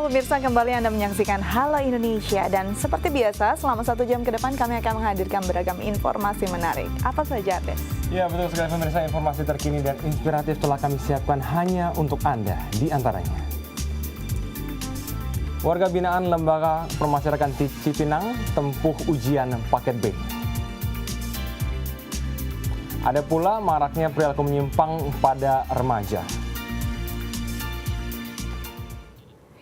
pemirsa, kembali Anda menyaksikan Halo Indonesia. Dan seperti biasa, selama 1 jam ke depan kami akan menghadirkan beragam informasi menarik. Apa saja, Tes? Ya, betul sekali pemirsa, informasi terkini dan inspiratif telah kami siapkan hanya untuk Anda. Di antaranya, warga binaan Lembaga Permasyarakatan Cipinang tempuh ujian paket B. Ada pula maraknya perilaku menyimpang pada remaja.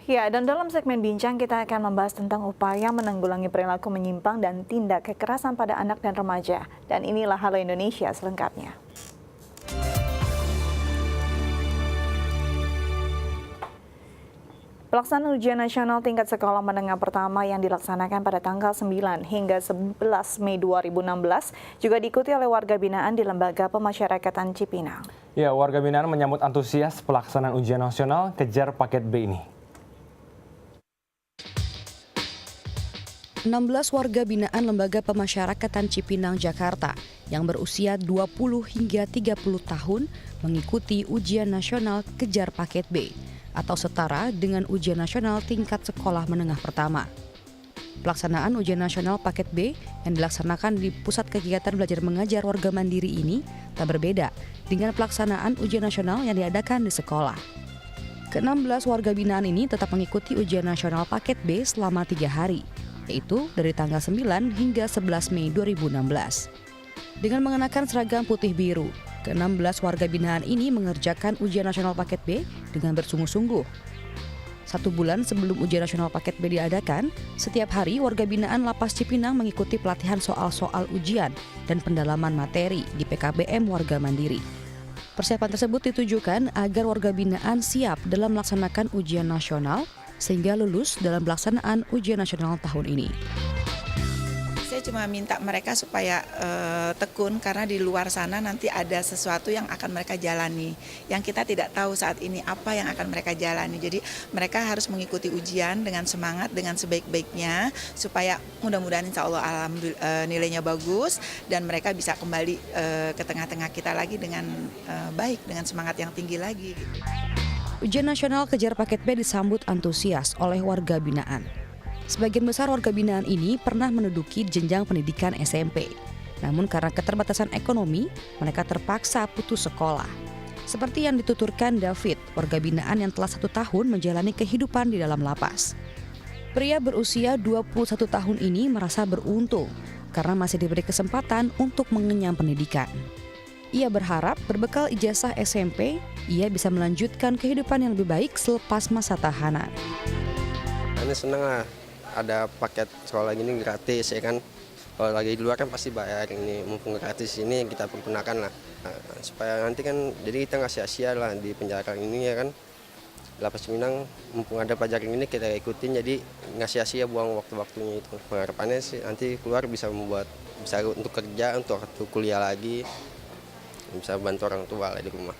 Ya, dan dalam segmen bincang kita akan membahas tentang upaya menanggulangi perilaku menyimpang dan tindak kekerasan pada anak dan remaja. Dan inilah Halo Indonesia selengkapnya. Pelaksanaan ujian nasional tingkat sekolah menengah pertama yang dilaksanakan pada tanggal 9 hingga 11 Mei 2016 juga diikuti oleh warga binaan di Lembaga Pemasyarakatan Cipinang. Ya, warga binaan menyambut antusias pelaksanaan ujian nasional kejar paket B ini. 16 warga binaan Lembaga Pemasyarakatan Cipinang, Jakarta yang berusia 20 hingga 30 tahun mengikuti ujian nasional kejar paket B atau setara dengan ujian nasional tingkat sekolah menengah pertama. Pelaksanaan ujian nasional paket B yang dilaksanakan di Pusat Kegiatan Belajar Mengajar Warga Mandiri ini tak berbeda dengan pelaksanaan ujian nasional yang diadakan di sekolah. Ke-16 warga binaan ini tetap mengikuti ujian nasional paket B selama 3 hari. Yaitu dari tanggal 9 hingga 11 Mei 2016. Dengan mengenakan seragam putih biru, ke-16 warga binaan ini mengerjakan ujian nasional paket B dengan bersungguh-sungguh. 1 bulan sebelum ujian nasional paket B diadakan, setiap hari warga binaan Lapas Cipinang mengikuti pelatihan soal-soal ujian dan pendalaman materi di PKBM Warga Mandiri. Persiapan tersebut ditujukan agar warga binaan siap dalam melaksanakan ujian nasional sehingga lulus dalam pelaksanaan ujian nasional tahun ini. Saya cuma minta mereka supaya tekun karena di luar sana nanti ada sesuatu yang akan mereka jalani. Yang kita tidak tahu saat ini apa yang akan mereka jalani. Jadi mereka harus mengikuti ujian dengan semangat, dengan sebaik-baiknya supaya mudah-mudahan insya Allah nilainya bagus dan mereka bisa kembali ke tengah-tengah kita lagi dengan baik, dengan semangat yang tinggi lagi. Ujian nasional kejar paket B disambut antusias oleh warga binaan. Sebagian besar warga binaan ini pernah menduduki jenjang pendidikan SMP. Namun karena keterbatasan ekonomi, mereka terpaksa putus sekolah. Seperti yang dituturkan David, warga binaan yang telah 1 tahun menjalani kehidupan di dalam lapas. Pria berusia 21 tahun ini merasa beruntung karena masih diberi kesempatan untuk mengenyam pendidikan. Ia berharap berbekal ijazah SMP, ia bisa melanjutkan kehidupan yang lebih baik selepas masa tahanan. Ini senang lah, ada paket sekolah gini gratis ya kan. Kalau lagi di luar kan pasti bayar, ini mumpung gratis ini kita pergunakan lah. Nah, supaya nanti kan jadi kita nggak sia-sia lah di penjara ini ya kan. Lapas Cipinang mumpung ada pelajaran ini kita ikutin, jadi nggak sia-sia buang waktu-waktunya itu. Harapannya sih nanti keluar bisa untuk kerja, untuk kuliah lagi. Bisa bantu orang tua lah di rumah.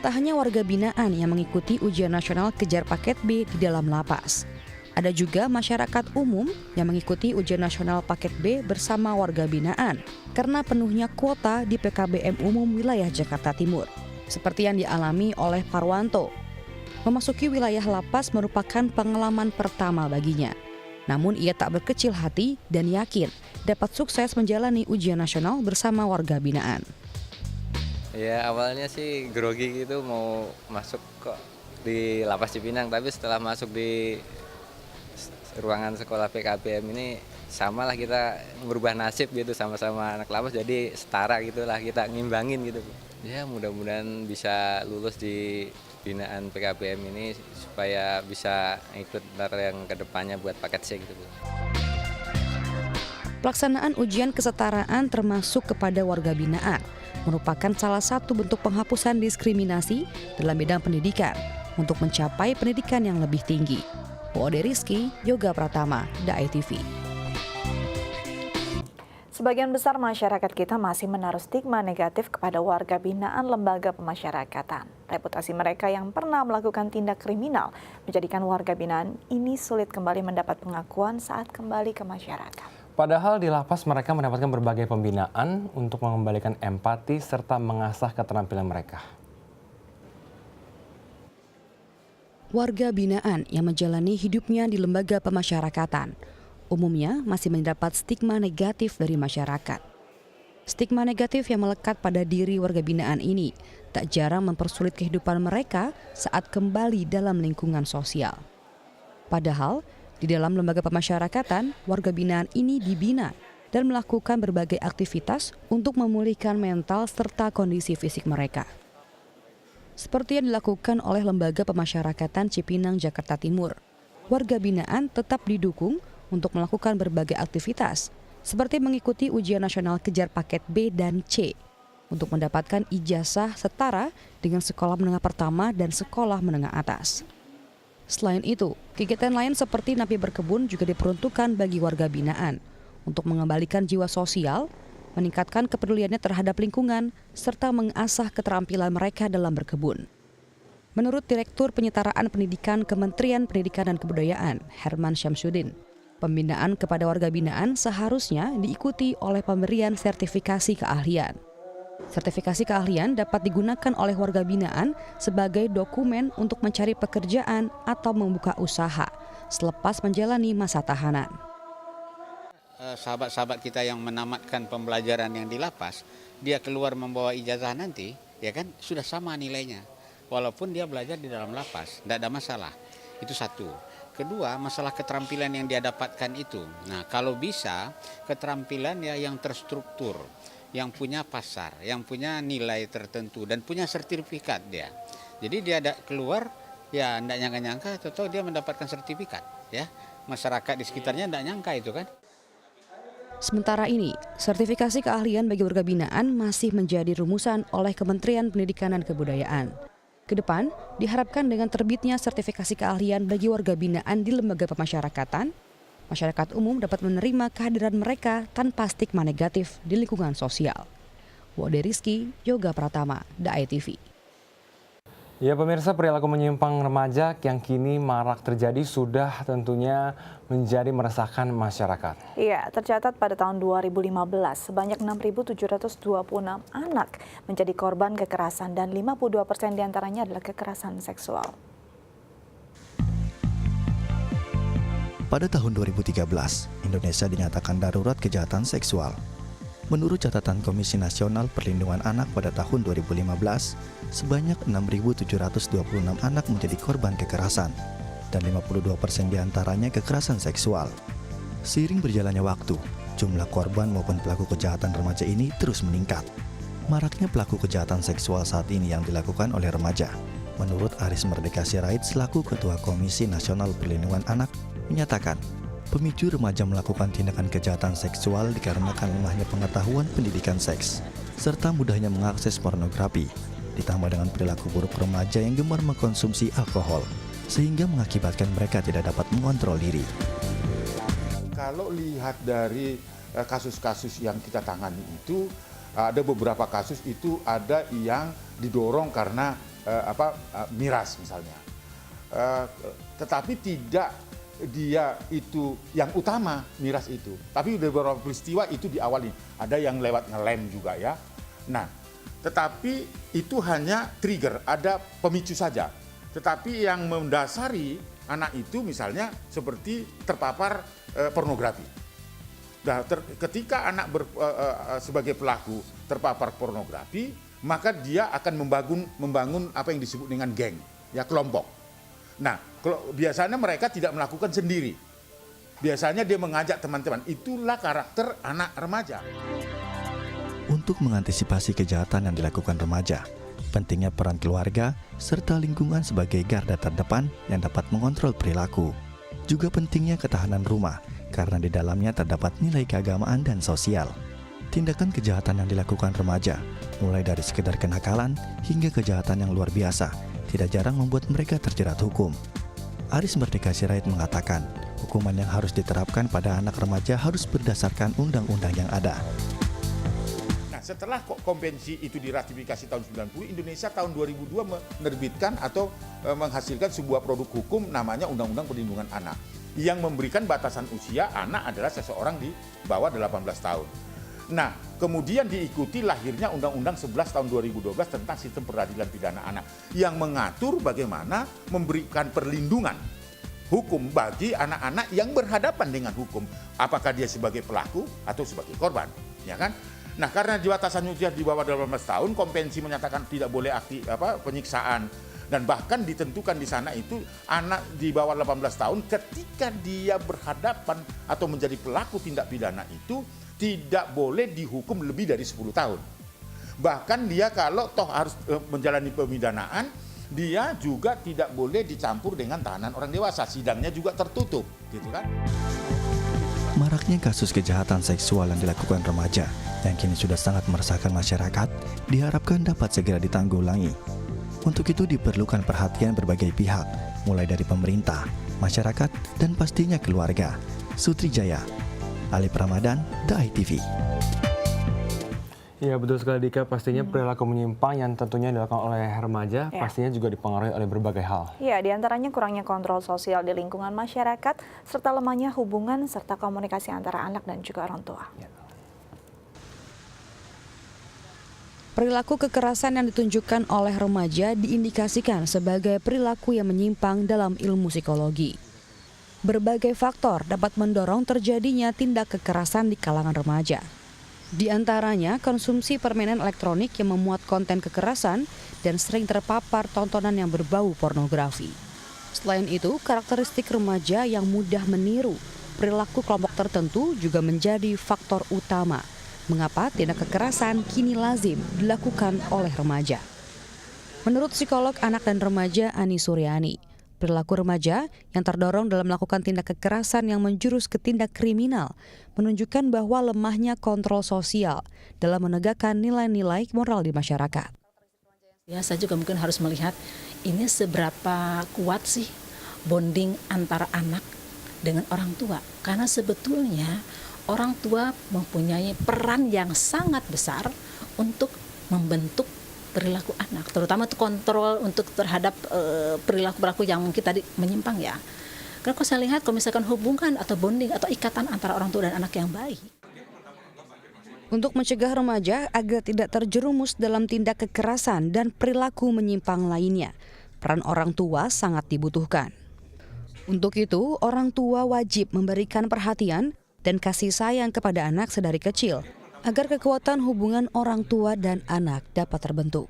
Tak hanya warga binaan yang mengikuti ujian nasional kejar paket B di dalam lapas. Ada juga masyarakat umum yang mengikuti ujian nasional paket B bersama warga binaan karena penuhnya kuota di PKBM umum wilayah Jakarta Timur. Seperti yang dialami oleh Parwanto. Memasuki wilayah lapas merupakan pengalaman pertama baginya. Namun ia tak berkecil hati dan yakin dapat sukses menjalani ujian nasional bersama warga binaan. Ya awalnya sih grogi gitu mau masuk kok di Lapas Cipinang, tapi setelah masuk di ruangan sekolah PKBM ini samalah kita merubah nasib gitu, sama-sama anak lapas jadi setara gitulah, kita ngimbangin gitu. Ya mudah-mudahan bisa lulus di binaan PKBM ini supaya bisa ikut ntar yang kedepannya buat paket C gitu. Pelaksanaan ujian kesetaraan termasuk kepada warga binaan merupakan salah satu bentuk penghapusan diskriminasi dalam bidang pendidikan untuk mencapai pendidikan yang lebih tinggi. Ode Rizky, Yoga Pratama, Dai TV. Sebagian besar masyarakat kita masih menaruh stigma negatif kepada warga binaan Lembaga Pemasyarakatan. Reputasi mereka yang pernah melakukan tindak kriminal menjadikan warga binaan ini sulit kembali mendapat pengakuan saat kembali ke masyarakat. Padahal di lapas mereka mendapatkan berbagai pembinaan untuk mengembalikan empati serta mengasah keterampilan mereka. Warga binaan yang menjalani hidupnya di lembaga pemasyarakatan umumnya masih mendapat stigma negatif dari masyarakat. Stigma negatif yang melekat pada diri warga binaan ini tak jarang mempersulit kehidupan mereka saat kembali dalam lingkungan sosial. Padahal, di dalam lembaga pemasyarakatan, warga binaan ini dibina dan melakukan berbagai aktivitas untuk memulihkan mental serta kondisi fisik mereka. Seperti yang dilakukan oleh Lembaga Pemasyarakatan Cipinang, Jakarta Timur, warga binaan tetap didukung untuk melakukan berbagai aktivitas, seperti mengikuti ujian nasional kejar paket B dan C, untuk mendapatkan ijazah setara dengan sekolah menengah pertama dan sekolah menengah atas. Selain itu, kegiatan lain seperti napi berkebun juga diperuntukkan bagi warga binaan untuk mengembalikan jiwa sosial, meningkatkan kepeduliannya terhadap lingkungan, serta mengasah keterampilan mereka dalam berkebun. Menurut Direktur Penyetaraan Pendidikan Kementerian Pendidikan dan Kebudayaan, Herman Syamsuddin, pembinaan kepada warga binaan seharusnya diikuti oleh pemberian sertifikasi keahlian. Sertifikasi keahlian dapat digunakan oleh warga binaan sebagai dokumen untuk mencari pekerjaan atau membuka usaha selepas menjalani masa tahanan. Sahabat-sahabat kita yang menamatkan pembelajaran yang di lapas, dia keluar membawa ijazah nanti, ya kan sudah sama nilainya. Walaupun dia belajar di dalam lapas, tidak ada masalah. Itu satu. Kedua, masalah keterampilan yang dia dapatkan itu. Nah, kalau bisa keterampilan ya yang terstruktur, yang punya pasar, yang punya nilai tertentu dan punya sertifikat dia. Jadi dia ada keluar, ya tidak nyangka-nyangka, atau dia mendapatkan sertifikat, ya. Masyarakat di sekitarnya tidak nyangka itu kan. Sementara ini, sertifikasi keahlian bagi warga binaan masih menjadi rumusan oleh Kementerian Pendidikan dan Kebudayaan. Kedepan, diharapkan dengan terbitnya sertifikasi keahlian bagi warga binaan di lembaga pemasyarakatan, masyarakat umum dapat menerima kehadiran mereka tanpa stigma negatif di lingkungan sosial. Wode Rizky, Yoga Pratama, Daai TV. Ya pemirsa, perilaku menyimpang remaja yang kini marak terjadi sudah tentunya menjadi meresahkan masyarakat. Iya, tercatat pada tahun 2015 sebanyak 6.726 anak menjadi korban kekerasan dan 52% diantaranya adalah kekerasan seksual. Pada tahun 2013, Indonesia dinyatakan darurat kejahatan seksual. Menurut catatan Komisi Nasional Perlindungan Anak pada tahun 2015, sebanyak 6.726 anak menjadi korban kekerasan, dan 52% diantaranya kekerasan seksual. Seiring berjalannya waktu, jumlah korban maupun pelaku kejahatan remaja ini terus meningkat. Maraknya pelaku kejahatan seksual saat ini yang dilakukan oleh remaja. Menurut Aris Merdeka Sirait selaku Ketua Komisi Nasional Perlindungan Anak, menyatakan, pemicu remaja melakukan tindakan kejahatan seksual dikarenakan lemahnya pengetahuan pendidikan seks, serta mudahnya mengakses pornografi, ditambah dengan perilaku buruk remaja yang gemar mengkonsumsi alkohol, sehingga mengakibatkan mereka tidak dapat mengontrol diri. Kalau lihat dari kasus-kasus yang kita tangani itu, ada beberapa kasus itu ada yang didorong karena miras misalnya. Tetapi tidak dia itu yang utama miras itu, tapi beberapa peristiwa itu diawali, ada yang lewat ngelem juga ya. Nah, tetapi itu hanya trigger, ada pemicu saja. Tetapi yang mendasari anak itu misalnya seperti terpapar pornografi. Nah, ketika anak sebagai pelaku terpapar pornografi, maka dia akan membangun apa yang disebut dengan geng, ya kelompok. Nah, biasanya mereka tidak melakukan sendiri. Biasanya dia mengajak teman-teman. Itulah karakter anak remaja. Untuk mengantisipasi kejahatan yang dilakukan remaja, pentingnya peran keluarga serta lingkungan sebagai garda terdepan yang dapat mengontrol perilaku. Juga pentingnya ketahanan rumah, karena di dalamnya terdapat nilai keagamaan dan sosial. Tindakan kejahatan yang dilakukan remaja, mulai dari sekedar kenakalan hingga kejahatan yang luar biasa, tidak jarang membuat mereka terjerat hukum. Aris Merdeka Sirait mengatakan, hukuman yang harus diterapkan pada anak remaja harus berdasarkan undang-undang yang ada. Nah, setelah konvensi itu diratifikasi tahun 90, Indonesia tahun 2002 menerbitkan atau menghasilkan sebuah produk hukum namanya Undang-Undang Perlindungan Anak, yang memberikan batasan usia anak adalah seseorang di bawah 18 tahun. Nah, kemudian diikuti lahirnya Undang-Undang 11 tahun 2012 tentang sistem peradilan pidana anak yang mengatur bagaimana memberikan perlindungan hukum bagi anak-anak yang berhadapan dengan hukum, apakah dia sebagai pelaku atau sebagai korban, ya kan? Nah, karena batasan usia di bawah 18 tahun, konvensi menyatakan tidak boleh penyiksaan, dan bahkan ditentukan di sana itu anak di bawah 18 tahun ketika dia berhadapan atau menjadi pelaku tindak pidana itu tidak boleh dihukum lebih dari 10 tahun. Bahkan dia kalau toh harus menjalani pemidanaan, dia juga tidak boleh dicampur dengan tahanan orang dewasa, sidangnya juga tertutup, gitu kan? Maraknya kasus kejahatan seksual yang dilakukan remaja yang kini sudah sangat meresahkan masyarakat diharapkan dapat segera ditanggulangi. Untuk itu diperlukan perhatian berbagai pihak, mulai dari pemerintah, masyarakat, dan pastinya keluarga. Sutrijaya, Alif Ramadan, The ITV. Ya betul sekali Dika, pastinya perilaku menyimpang yang tentunya dilakukan oleh remaja pastinya juga dipengaruhi oleh berbagai hal. Ya, diantaranya kurangnya kontrol sosial di lingkungan masyarakat, serta lemahnya hubungan serta komunikasi antara anak dan juga orang tua. Ya. Perilaku kekerasan yang ditunjukkan oleh remaja diindikasikan sebagai perilaku yang menyimpang dalam ilmu psikologi. Berbagai faktor dapat mendorong terjadinya tindak kekerasan di kalangan remaja. Di antaranya konsumsi permainan elektronik yang memuat konten kekerasan dan sering terpapar tontonan yang berbau pornografi. Selain itu, karakteristik remaja yang mudah meniru perilaku kelompok tertentu juga menjadi faktor utama mengapa tindak kekerasan kini lazim dilakukan oleh remaja. Menurut psikolog anak dan remaja Ani Suryani, perilaku remaja yang terdorong dalam melakukan tindak kekerasan yang menjurus ke tindak kriminal menunjukkan bahwa lemahnya kontrol sosial dalam menegakkan nilai-nilai moral di masyarakat. Ya, saya juga mungkin harus melihat ini seberapa kuat sih bonding antara anak dengan orang tua. Karena sebetulnya orang tua mempunyai peran yang sangat besar untuk membentuk perilaku anak, terutama untuk kontrol untuk terhadap perilaku-perilaku yang mungkin tadi menyimpang ya. Karena kalau saya lihat kalau misalkan hubungan atau bonding atau ikatan antara orang tua dan anak yang baik. Untuk mencegah remaja agar tidak terjerumus dalam tindak kekerasan dan perilaku menyimpang lainnya, peran orang tua sangat dibutuhkan. Untuk itu, orang tua wajib memberikan perhatian dan kasih sayang kepada anak sedari kecil, agar kekuatan hubungan orang tua dan anak dapat terbentuk.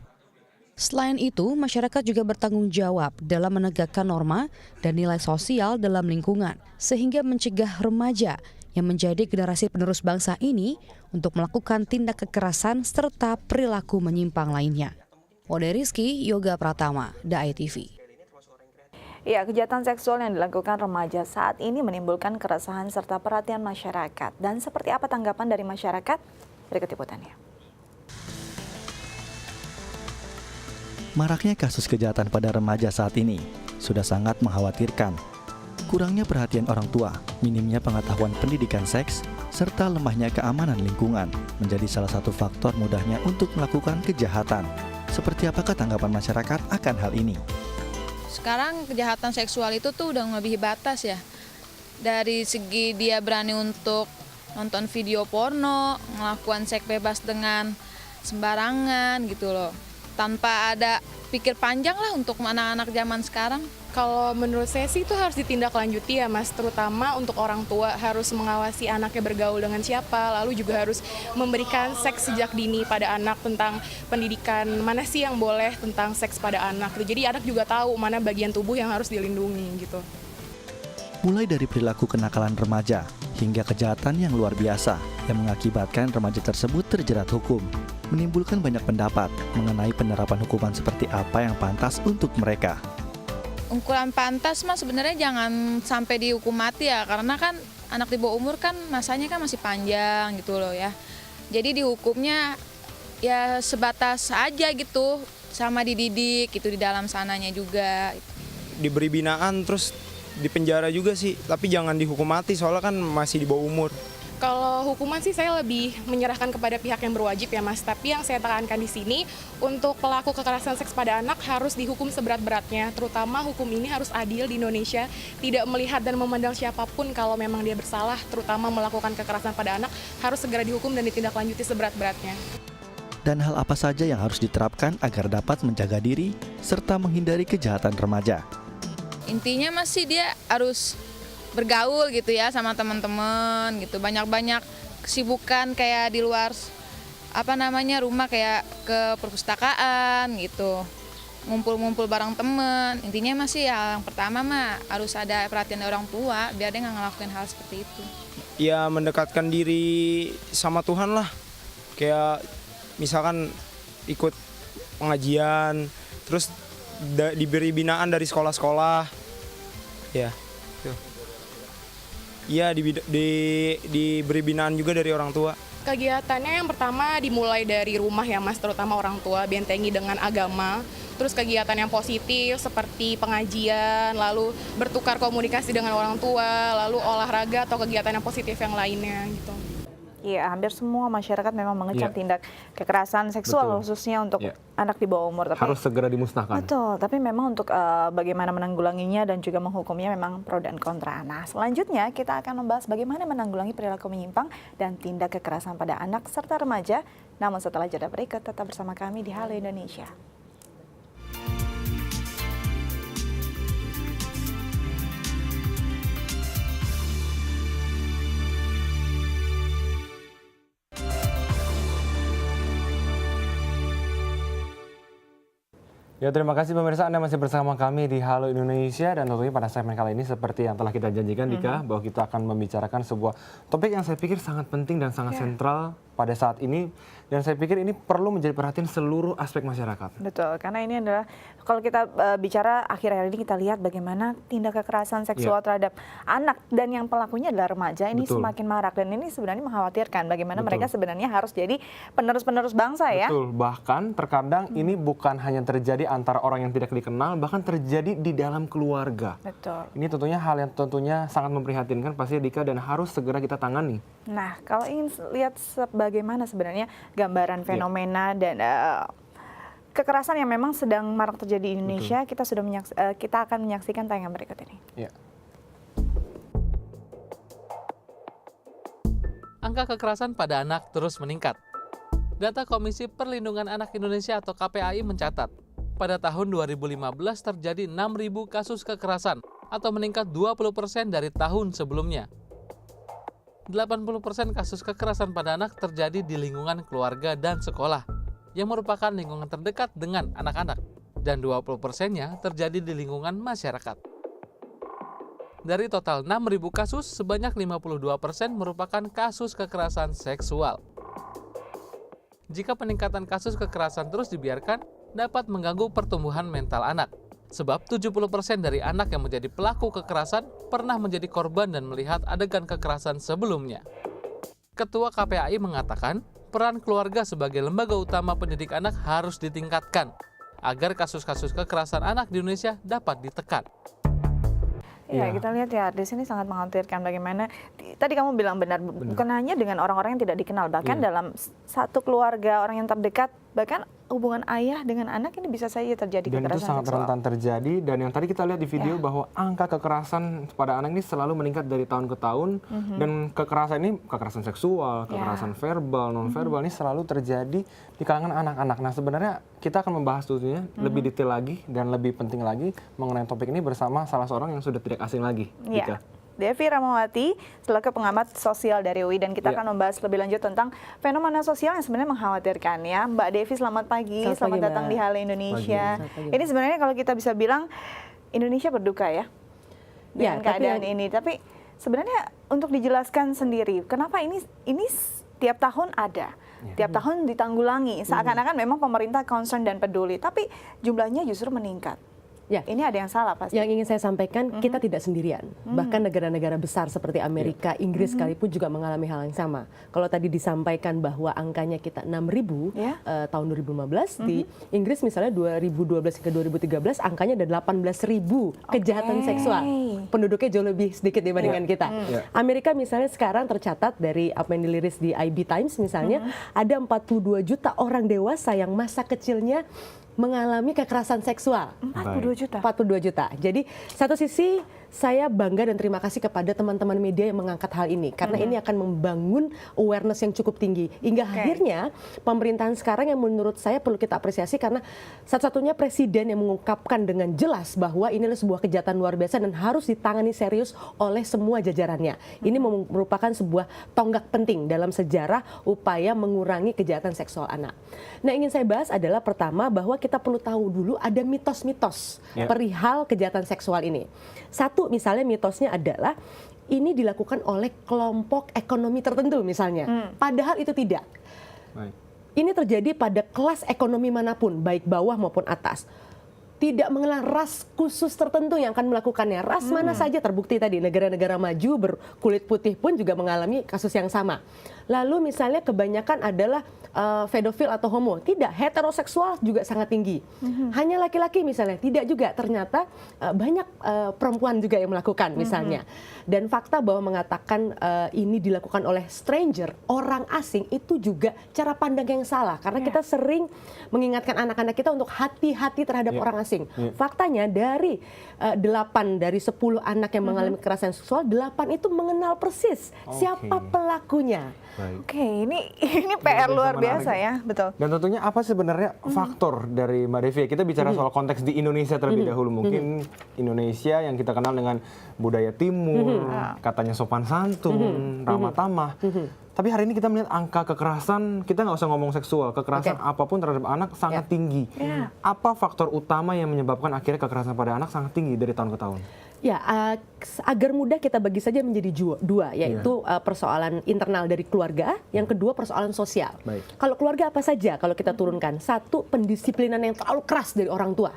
Selain itu, masyarakat juga bertanggung jawab dalam menegakkan norma dan nilai sosial dalam lingkungan, sehingga mencegah remaja yang menjadi generasi penerus bangsa ini untuk melakukan tindak kekerasan serta perilaku menyimpang lainnya. Ode Rizky, Yoga Pratama, The ITV. Ya, kejahatan seksual yang dilakukan remaja saat ini menimbulkan keresahan serta perhatian masyarakat. Dan seperti apa tanggapan dari masyarakat? Berikut liputannya. Maraknya kasus kejahatan pada remaja saat ini sudah sangat mengkhawatirkan. Kurangnya perhatian orang tua, minimnya pengetahuan pendidikan seks, serta lemahnya keamanan lingkungan menjadi salah satu faktor mudahnya untuk melakukan kejahatan. Seperti apakah tanggapan masyarakat akan hal ini? Sekarang kejahatan seksual itu tuh udah melebihi batas ya. Dari segi dia berani untuk nonton video porno, melakukan seks bebas dengan sembarangan gitu loh. Tanpa ada pikir panjang lah untuk anak-anak zaman sekarang. Kalau menurut saya sih itu harus ditindaklanjuti ya Mas, terutama untuk orang tua harus mengawasi anaknya bergaul dengan siapa, lalu juga harus memberikan seks sejak dini pada anak tentang pendidikan mana sih yang boleh tentang seks pada anak. Jadi anak juga tahu mana bagian tubuh yang harus dilindungi gitu. Mulai dari perilaku kenakalan remaja hingga kejahatan yang luar biasa yang mengakibatkan remaja tersebut terjerat hukum, menimbulkan banyak pendapat mengenai penerapan hukuman seperti apa yang pantas untuk mereka. Ukuran pantas mah sebenarnya jangan sampai dihukum mati ya, karena kan anak di bawah umur kan masanya kan masih panjang gitu loh ya. Jadi dihukumnya ya sebatas aja gitu, sama dididik gitu di dalam sananya juga. Diberi binaan terus di penjara juga sih, tapi jangan dihukum mati soalnya kan masih di bawah umur. Kalau Kalau hukuman sih saya lebih menyerahkan kepada pihak yang berwajib ya Mas. Tapi yang saya tekankan di sini, untuk pelaku kekerasan seks pada anak harus dihukum seberat-beratnya. Terutama hukum ini harus adil di Indonesia, tidak melihat dan memandang siapapun kalau memang dia bersalah, terutama melakukan kekerasan pada anak, harus segera dihukum dan ditindaklanjuti seberat-beratnya. Dan hal apa saja yang harus diterapkan agar dapat menjaga diri serta menghindari kejahatan remaja? Intinya masih dia harus bergaul gitu ya sama teman-teman gitu, banyak-banyak kesibukan kayak di luar rumah, kayak ke perpustakaan gitu, ngumpul-ngumpul bareng temen. Intinya masih yang pertama harus ada perhatian dari orang tua biar dia nggak ngelakuin hal seperti itu. Ya mendekatkan diri sama Tuhan lah, kayak misalkan ikut pengajian, terus diberi binaan dari sekolah-sekolah, ya. Iya, diberi binaan juga dari orang tua. Kegiatannya yang pertama dimulai dari rumah ya Mas, terutama orang tua, bentengi dengan agama. Terus kegiatan yang positif seperti pengajian, lalu bertukar komunikasi dengan orang tua, lalu olahraga atau kegiatan yang positif yang lainnya gitu. Iya, hampir semua masyarakat memang mengecam tindak kekerasan seksual, khususnya untuk anak di bawah umur. Tapi, harus segera dimusnahkan. Betul, tapi memang untuk bagaimana menanggulanginya dan juga menghukumnya memang pro dan kontra. Nah, selanjutnya kita akan membahas bagaimana menanggulangi perilaku menyimpang dan tindak kekerasan pada anak serta remaja. Namun setelah jeda berikut, tetap bersama kami di Halo Indonesia. Ya, terima kasih pemirsa, Anda masih bersama kami di Halo Indonesia, dan tentunya pada segmen kali ini seperti yang telah kita janjikan Dika, bahwa kita akan membicarakan sebuah topik yang saya pikir sangat penting dan sangat sentral pada saat ini, dan saya pikir ini perlu menjadi perhatian seluruh aspek masyarakat. Betul, karena ini adalah kalau kita bicara akhir-akhir ini kita lihat bagaimana tindak kekerasan seksual terhadap anak dan yang pelakunya adalah remaja ini semakin marak, dan ini sebenarnya mengkhawatirkan bagaimana mereka sebenarnya harus jadi penerus-penerus bangsa ya. Betul, bahkan terkadang ini bukan hanya terjadi antara orang yang tidak dikenal, bahkan terjadi di dalam keluarga. Betul. Ini tentunya hal yang tentunya sangat memprihatinkan pasti Dika, dan harus segera kita tangani. Nah, kalau ingin lihat bagaimana sebenarnya gambaran fenomena dan kekerasan yang memang sedang marak terjadi di Indonesia, kita akan menyaksikan tayangan berikut ini. Ya. Angka kekerasan pada anak terus meningkat. Data Komisi Perlindungan Anak Indonesia atau KPAI mencatat, pada tahun 2015 terjadi 6.000 kasus kekerasan atau meningkat 20% dari tahun sebelumnya. 80% kasus kekerasan pada anak terjadi di lingkungan keluarga dan sekolah, yang merupakan lingkungan terdekat dengan anak-anak, dan 20%-nya terjadi di lingkungan masyarakat. Dari total 6.000 kasus, sebanyak 52% merupakan kasus kekerasan seksual. Jika peningkatan kasus kekerasan terus dibiarkan, dapat mengganggu pertumbuhan mental anak. Sebab 70% dari anak yang menjadi pelaku kekerasan pernah menjadi korban dan melihat adegan kekerasan sebelumnya. Ketua KPAI mengatakan, peran keluarga sebagai lembaga utama pendidik anak harus ditingkatkan agar kasus-kasus kekerasan anak di Indonesia dapat ditekan. Ya, kita lihat ya, di sini sangat mengkhawatirkan bagaimana tadi kamu bilang benar, bukan hanya dengan orang-orang yang tidak dikenal, bahkan dalam satu keluarga, orang yang terdekat, bahkan hubungan ayah dengan anak ini bisa saja terjadi dan kekerasan itu sangat seksual. rentan terjadi, dan yang tadi kita lihat di video bahwa angka kekerasan pada anak ini selalu meningkat dari tahun ke tahun, dan kekerasan ini, kekerasan seksual, kekerasan verbal, non-verbal ini selalu terjadi di kalangan anak-anak. Nah, sebenarnya kita akan membahas tentunya lebih detail lagi dan lebih penting lagi mengenai topik ini bersama salah seorang yang sudah tidak asing lagi. Ya. Devi Ramawati, selaku pengamat sosial dari UI, dan kita akan membahas lebih lanjut tentang fenomena sosial yang sebenarnya mengkhawatirkan ya. Mbak Devi, selamat pagi, selamat datang di Halo Indonesia. Ini sebenarnya kalau kita bisa bilang Indonesia berduka ya dengan keadaan ini. Tapi sebenarnya untuk dijelaskan sendiri, kenapa ini tiap tahun ada, tiap tahun ditanggulangi, seakan-akan memang pemerintah concern dan peduli, tapi jumlahnya justru meningkat. Ya. Ini ada yang salah pasti. Yang ingin saya sampaikan, kita tidak sendirian. Bahkan negara-negara besar seperti Amerika, Inggris sekalipun juga mengalami hal yang sama. Kalau tadi disampaikan bahwa angkanya kita 6.000 tahun 2015, di Inggris misalnya 2012 ke 2013 angkanya ada 18.000 kejahatan seksual. Penduduknya jauh lebih sedikit dibandingkan kita. Amerika misalnya sekarang tercatat dari apa yang diliris di IB Times misalnya, ada 42 juta orang dewasa yang masa kecilnya mengalami kekerasan seksual. 42 juta. 42 juta. Jadi satu sisi saya bangga dan terima kasih kepada teman-teman media yang mengangkat hal ini karena ini akan membangun awareness yang cukup tinggi. Hingga akhirnya pemerintahan sekarang yang menurut saya perlu kita apresiasi karena satu-satunya presiden yang mengungkapkan dengan jelas bahwa ini adalah sebuah kejahatan luar biasa dan harus ditangani serius oleh semua jajarannya. Ini merupakan sebuah tonggak penting dalam sejarah upaya mengurangi kejahatan seksual anak. Nah, ingin saya bahas adalah pertama bahwa kita perlu tahu dulu ada mitos-mitos perihal kejahatan seksual ini. Satu, misalnya mitosnya adalah ini dilakukan oleh kelompok ekonomi tertentu misalnya. Padahal itu tidak. Ini terjadi pada kelas ekonomi manapun, baik bawah maupun atas. Tidak mengenal ras khusus tertentu yang akan melakukannya. Ras mana saja terbukti tadi, negara-negara maju berkulit putih pun juga mengalami kasus yang sama. Lalu misalnya kebanyakan adalah pedofil atau homo. Tidak, heteroseksual juga sangat tinggi. Hanya laki-laki misalnya, tidak juga. Ternyata banyak perempuan juga yang melakukan misalnya. Dan fakta bahwa mengatakan ini dilakukan oleh stranger, orang asing, itu juga cara pandang yang salah. Karena kita sering mengingatkan anak-anak kita untuk hati-hati terhadap orang asing. Faktanya dari 8 dari 10 anak yang mengalami kekerasan seksual, 8 itu mengenal persis siapa pelakunya. Oke, ini PR luar biasa ya, betul. Dan tentunya apa sebenarnya faktor dari Mbak Devi? Kita bicara soal konteks di Indonesia terlebih dahulu. Mungkin Indonesia yang kita kenal dengan budaya timur, katanya sopan santun, ramah tamah. Tapi hari ini kita melihat angka kekerasan, kita nggak usah ngomong seksual, kekerasan apapun terhadap anak sangat tinggi. Apa faktor utama yang menyebabkan akhirnya kekerasan pada anak sangat tinggi dari tahun ke tahun? Ya, agar mudah kita bagi saja menjadi dua, yaitu persoalan internal dari keluarga, yang kedua persoalan sosial. Kalau keluarga apa saja kalau kita turunkan? Satu, pendisiplinan yang terlalu keras dari orang tua.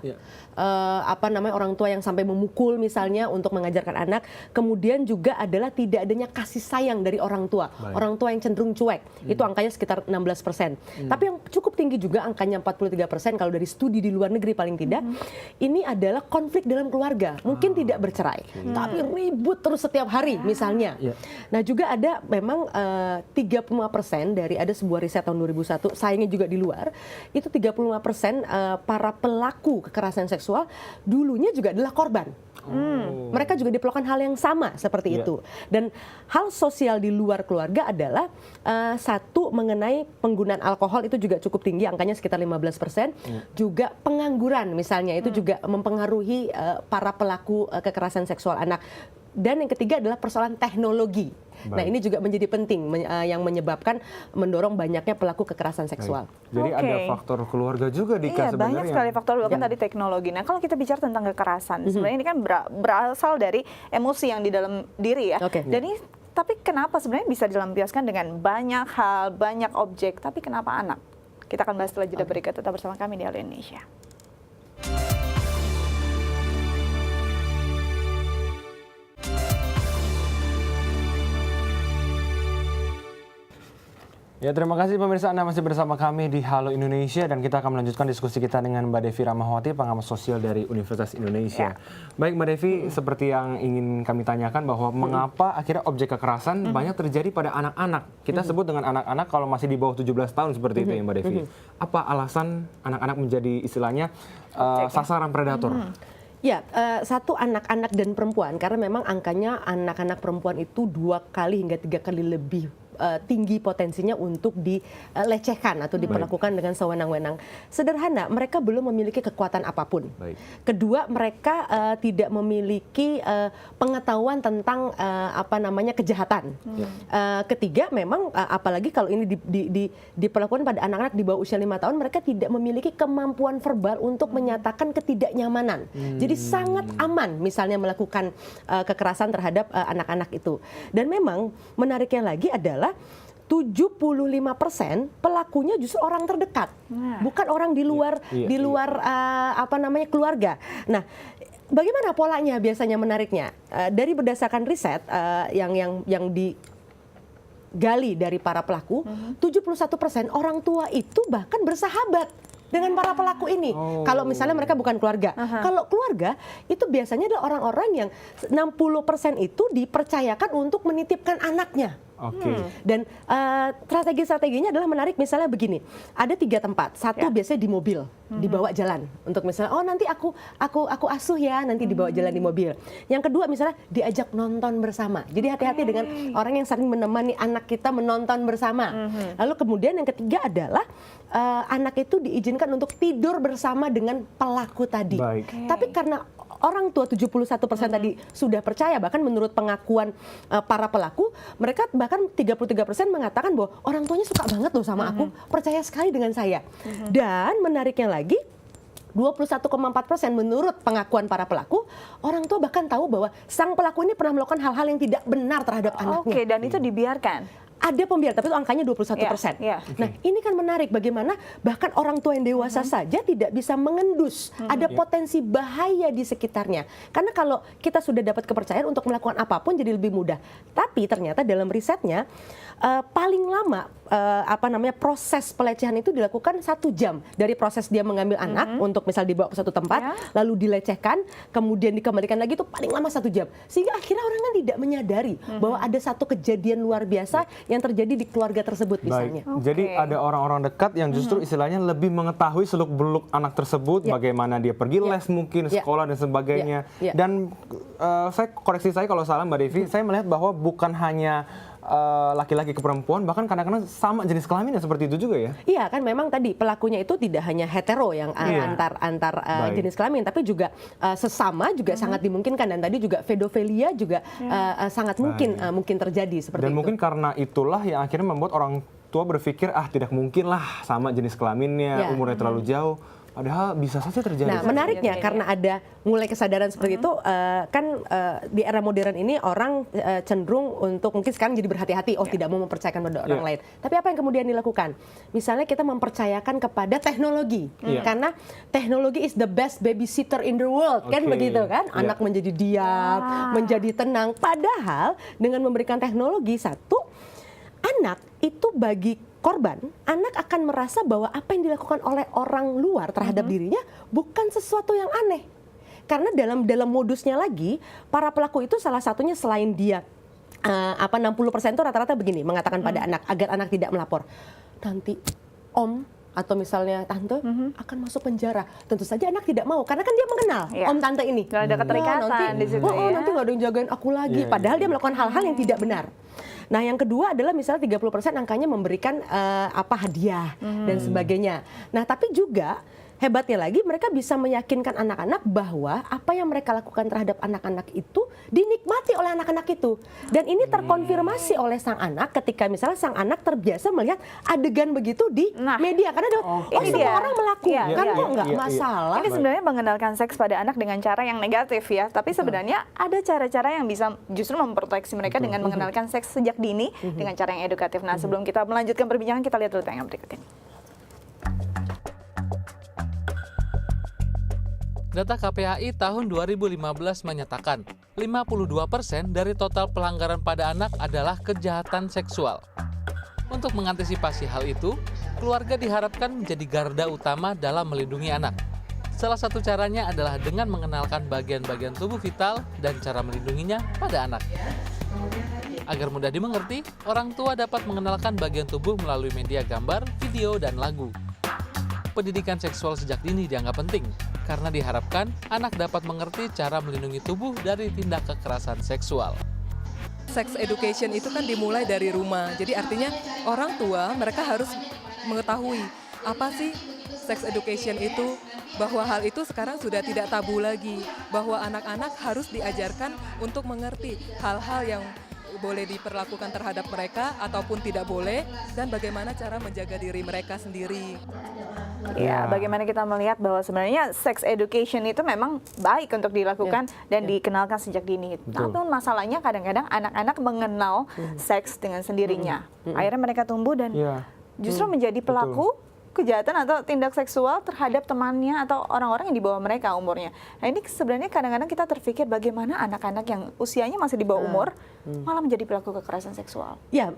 Orang tua yang sampai memukul misalnya untuk mengajarkan anak. Kemudian juga adalah tidak adanya kasih sayang dari orang tua. Orang tua yang cenderung cuek, itu angkanya sekitar 16%. Tapi yang cukup tinggi juga angkanya 43% kalau dari studi di luar negeri paling tidak. Ini adalah konflik dalam keluarga. Mungkin tidak bercerai, tapi ribut terus setiap hari misalnya. Nah, juga ada memang 35% dari ada sebuah riset tahun 2001, sayangnya juga di luar, itu 35% para pelaku kekerasan seksual dulunya juga adalah korban. Mereka juga diperlakukan hal yang sama seperti itu. Dan hal sosial di luar keluarga adalah satu, mengenai penggunaan alkohol itu juga cukup tinggi, angkanya sekitar 15%. Juga pengangguran misalnya itu juga mempengaruhi para pelaku kekerasan seksual anak. Dan yang ketiga adalah persoalan teknologi. Nah, ini juga menjadi penting yang menyebabkan mendorong banyaknya pelaku kekerasan seksual. Jadi ada faktor keluarga juga sebenarnya. Banyak sekali faktor, bahkan tadi teknologi. Nah, kalau kita bicara tentang kekerasan, sebenarnya ini kan berasal dari emosi yang di dalam diri ya. Dan ini, tapi kenapa sebenarnya bisa dilampiaskan dengan banyak hal, banyak objek, tapi kenapa anak? Kita akan bahas setelah jeda berikut. Tetap bersama kami di Halo Indonesia. Ya, terima kasih pemirsa, Anda masih bersama kami di Halo Indonesia dan kita akan melanjutkan diskusi kita dengan Mbak Devi Rahmawati, pengamat sosial dari Universitas Indonesia. Baik Mbak Devi, seperti yang ingin kami tanyakan bahwa mengapa akhirnya objek kekerasan banyak terjadi pada anak-anak. Kita sebut dengan anak-anak kalau masih di bawah 17 tahun seperti itu ya Mbak Devi. Apa alasan anak-anak menjadi istilahnya sasaran predator? Ya, satu, anak-anak dan perempuan, karena memang angkanya anak-anak perempuan itu 2 kali hingga 3 kali lebih tinggi potensinya untuk dilecehkan atau diperlakukan dengan sewenang-wenang. Sederhana, mereka belum memiliki kekuatan apapun. Kedua, mereka tidak memiliki pengetahuan tentang kejahatan. Ketiga, memang apalagi kalau ini diperlakukan pada anak-anak di bawah usia 5 tahun, mereka tidak memiliki kemampuan verbal untuk menyatakan ketidaknyamanan. Jadi sangat aman misalnya melakukan kekerasan terhadap anak-anak itu. Dan memang menariknya lagi adalah 75% pelakunya justru orang terdekat, bukan orang di luar keluarga. Nah, bagaimana polanya biasanya menariknya? Dari berdasarkan riset yang digali dari para pelaku, 71% orang tua itu bahkan bersahabat dengan para pelaku ini. Kalau misalnya mereka bukan keluarga. Kalau keluarga, itu biasanya adalah orang-orang yang 60% itu dipercayakan untuk menitipkan anaknya. Dan strategi-strateginya adalah menarik, misalnya begini, ada 3 tempat. Satu biasanya di mobil, dibawa jalan untuk misalnya, oh nanti aku asuh ya, nanti dibawa jalan di mobil. Yang kedua misalnya diajak nonton bersama. Jadi hati-hati dengan orang yang sering menemani anak kita menonton bersama. Lalu kemudian yang ketiga adalah anak itu diizinkan untuk tidur bersama dengan pelaku tadi. Tapi karena orang tua 71% tadi sudah percaya, bahkan menurut pengakuan para pelaku, mereka bahkan 33% mengatakan bahwa orang tuanya suka banget loh sama aku, percaya sekali dengan saya. Dan menariknya lagi, 21,4% menurut pengakuan para pelaku, orang tua bahkan tahu bahwa sang pelaku ini pernah melakukan hal-hal yang tidak benar terhadap anaknya. Dan itu dibiarkan? Ada pembiaran, tapi itu angkanya 21%. Nah, ini kan menarik bagaimana bahkan orang tua yang dewasa saja tidak bisa mengendus. Ada potensi bahaya di sekitarnya. Karena kalau kita sudah dapat kepercayaan untuk melakukan apapun jadi lebih mudah. Tapi ternyata dalam risetnya paling lama proses pelecehan itu dilakukan 1 jam dari proses dia mengambil anak untuk misal dibawa ke satu tempat, lalu dilecehkan, kemudian dikembalikan lagi, itu paling lama 1 jam. Sehingga akhirnya orang kan tidak menyadari bahwa ada satu kejadian luar biasa yang terjadi di keluarga tersebut misalnya. Jadi ada orang-orang dekat yang justru istilahnya lebih mengetahui seluk-beluk anak tersebut, bagaimana dia pergi les mungkin, sekolah dan sebagainya. Dan saya koreksi saya kalau salah Mbak Devi, saya melihat bahwa bukan hanya laki-laki ke perempuan, bahkan kadang-kadang sama jenis kelamin seperti itu juga ya? Iya kan, memang tadi pelakunya itu tidak hanya hetero yang antar jenis kelamin, tapi juga sesama juga sangat dimungkinkan, dan tadi juga pedofilia juga sangat mungkin terjadi seperti itu. Dan mungkin karena itulah yang akhirnya membuat orang tua berpikir tidak mungkin lah sama jenis kelaminnya, umurnya terlalu jauh. Padahal bisa saja terjadi. Nah, menariknya karena ada mulai kesadaran seperti itu, di era modern ini orang cenderung untuk mungkin sekarang jadi berhati-hati, tidak mau mempercayakan pada orang lain. Tapi apa yang kemudian dilakukan? Misalnya kita mempercayakan kepada teknologi, karena teknologi is the best babysitter in the world, kan begitu kan? Anak menjadi diam, menjadi tenang. Padahal dengan memberikan teknologi, satu, anak itu bagi korban, anak akan merasa bahwa apa yang dilakukan oleh orang luar terhadap dirinya bukan sesuatu yang aneh. Karena dalam modusnya lagi, para pelaku itu salah satunya selain dia 60% itu rata-rata begini, mengatakan pada anak agar anak tidak melapor. Nanti om atau misalnya tante akan masuk penjara. Tentu saja anak tidak mau, karena kan dia mengenal om tante ini. Gak ada keterikatan di situ nanti gak ada yang jagain aku lagi. Padahal dia melakukan hal-hal yang tidak benar. Nah, yang kedua adalah misalnya 30% angkanya memberikan hadiah dan sebagainya. Nah, tapi juga hebatnya lagi, mereka bisa meyakinkan anak-anak bahwa apa yang mereka lakukan terhadap anak-anak itu dinikmati oleh anak-anak itu. Dan ini terkonfirmasi oleh sang anak ketika misalnya sang anak terbiasa melihat adegan begitu di media. Karena semua orang melakukan, kok nggak masalah. Ini sebenarnya mengenalkan seks pada anak dengan cara yang negatif ya. Tapi sebenarnya ada cara-cara yang bisa justru memproteksi mereka dengan mengenalkan seks sejak dini dengan cara yang edukatif. Nah, sebelum kita melanjutkan perbincangan, kita lihat dulu tayangan berikut ini. Data KPAI tahun 2015 menyatakan 52% dari total pelanggaran pada anak adalah kejahatan seksual. Untuk mengantisipasi hal itu, keluarga diharapkan menjadi garda utama dalam melindungi anak. Salah satu caranya adalah dengan mengenalkan bagian-bagian tubuh vital dan cara melindunginya pada anak. Agar mudah dimengerti, orang tua dapat mengenalkan bagian tubuh melalui media gambar, video, dan lagu. Pendidikan seksual sejak dini dianggap penting, karena diharapkan anak dapat mengerti cara melindungi tubuh dari tindak kekerasan seksual. Sex education itu kan dimulai dari rumah, jadi artinya orang tua mereka harus mengetahui apa sih sex education itu, bahwa hal itu sekarang sudah tidak tabu lagi, bahwa anak-anak harus diajarkan untuk mengerti hal-hal yang boleh diperlakukan terhadap mereka ataupun tidak boleh, dan bagaimana cara menjaga diri mereka sendiri. Ya, bagaimana kita melihat bahwa sebenarnya sex education itu memang baik untuk dilakukan dan dikenalkan sejak dini. Namun masalahnya kadang-kadang anak-anak mengenal seks dengan sendirinya. Akhirnya mereka tumbuh dan justru menjadi pelaku kejahatan atau tindak seksual terhadap temannya atau orang-orang yang di bawah mereka umurnya. Nah ini sebenarnya kadang-kadang kita terpikir bagaimana anak-anak yang usianya masih di bawah umur malah menjadi pelaku kekerasan seksual. Ya,